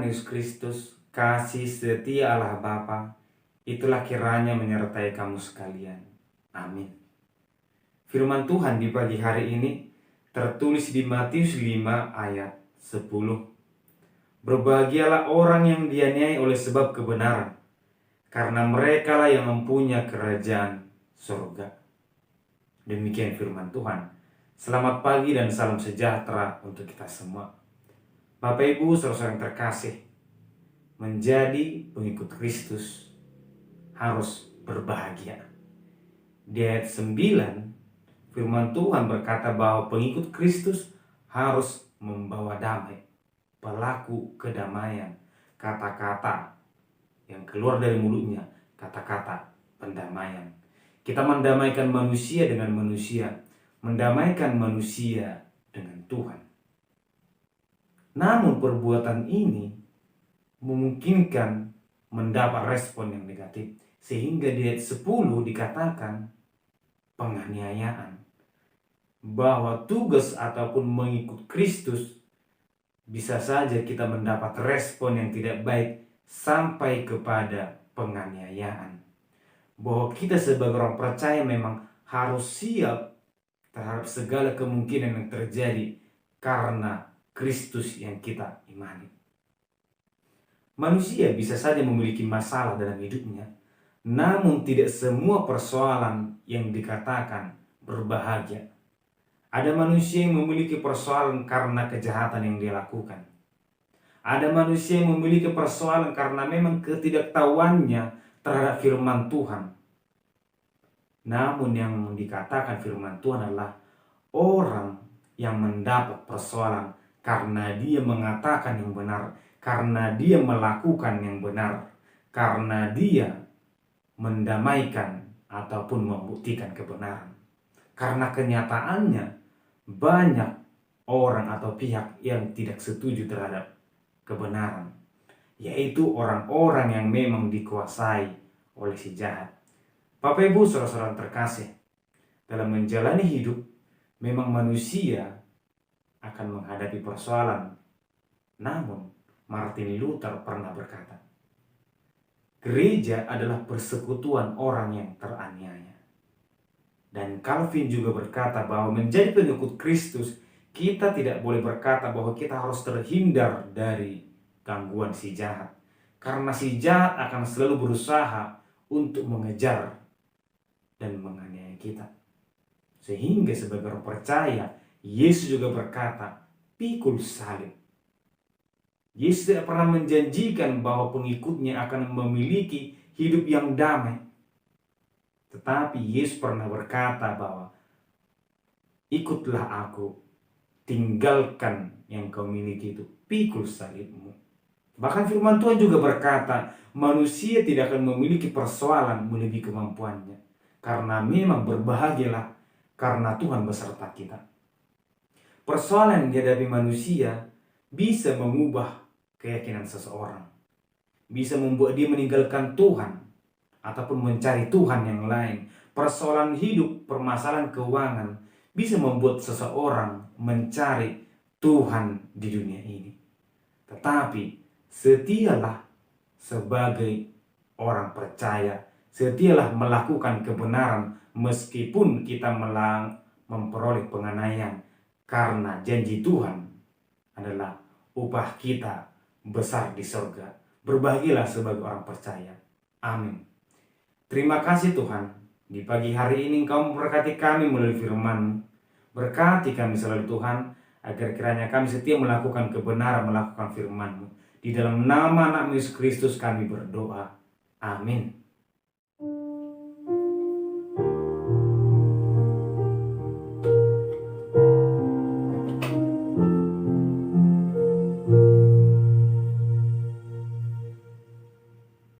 Tuhan Yesus Kristus, kasih setia Allah Bapa, itulah kiranya menyertai kamu sekalian. Amin. Firman Tuhan di pagi hari ini tertulis di Matius 5 ayat 10. Berbahagialah orang yang dianiaya oleh sebab kebenaran, karena merekalah yang mempunyai kerajaan surga. Demikian firman Tuhan. Selamat pagi dan salam sejahtera untuk kita semua. Bapak Ibu saudara-saudara yang terkasih, menjadi pengikut Kristus harus berbahagia. Di ayat 9, firman Tuhan berkata bahwa pengikut Kristus harus membawa damai, pelaku kedamaian. Kata-kata yang keluar dari mulutnya, kata-kata pendamaian. Kita mendamaikan manusia dengan manusia, mendamaikan manusia dengan Tuhan. Namun perbuatan ini memungkinkan mendapat respon yang negatif. Sehingga di ayat 10 dikatakan penganiayaan. Bahwa tugas ataupun mengikut Kristus bisa saja kita mendapat respon yang tidak baik sampai kepada penganiayaan. Bahwa kita sebagai orang percaya memang harus siap terhadap segala kemungkinan yang terjadi karena Kristus yang kita imani. Manusia bisa saja memiliki masalah dalam hidupnya, namun tidak semua persoalan yang dikatakan berbahagia. Ada manusia yang memiliki persoalan karena kejahatan yang dia lakukan. Ada manusia yang memiliki persoalan karena memang ketidaktahuannya terhadap firman Tuhan. Namun yang dikatakan firman Tuhan adalah orang yang mendapat persoalan karena dia mengatakan yang benar, karena dia melakukan yang benar, karena dia mendamaikan ataupun membuktikan kebenaran. Karena kenyataannya banyak orang atau pihak yang tidak setuju terhadap kebenaran, yaitu orang-orang yang memang dikuasai oleh si jahat. Bapak Ibu saudara-saudara terkasih, dalam menjalani hidup memang manusia akan menghadapi persoalan. Namun Martin Luther pernah berkata, gereja adalah persekutuan orang yang teraniaya. Dan Calvin juga berkata bahwa menjadi pengikut Kristus, kita tidak boleh berkata bahwa kita harus terhindar dari gangguan si jahat. Karena si jahat akan selalu berusaha untuk mengejar dan menganiaya kita. Sehingga sebagai orang percaya, Yesus juga berkata, pikul salib. Yesus tidak pernah menjanjikan bahwa pengikutnya akan memiliki hidup yang damai. Tetapi Yesus pernah berkata bahwa ikutlah aku, tinggalkan yang kau miliki itu, pikul salibmu. Bahkan firman Tuhan juga berkata, manusia tidak akan memiliki persoalan melebihi kemampuannya. Karena memang berbahagialah karena Tuhan beserta kita. Persoalan yang dihadapi manusia bisa mengubah keyakinan seseorang. Bisa membuat dia meninggalkan Tuhan ataupun mencari Tuhan yang lain. Persoalan hidup, permasalahan keuangan bisa membuat seseorang mencari Tuhan di dunia ini. Tetapi setialah sebagai orang percaya, setialah melakukan kebenaran meskipun kita memperoleh penganiayaan. Karena janji Tuhan adalah upah kita besar di surga. Berbahagialah sebagai orang percaya. Amin. Terima kasih Tuhan. Di pagi hari ini Engkau memberkati kami melalui firman-Mu. Berkati kami selalu Tuhan, agar kiranya kami setia melakukan kebenaran, melakukan firman-Mu. Di dalam nama anak Yesus Kristus kami berdoa. Amin.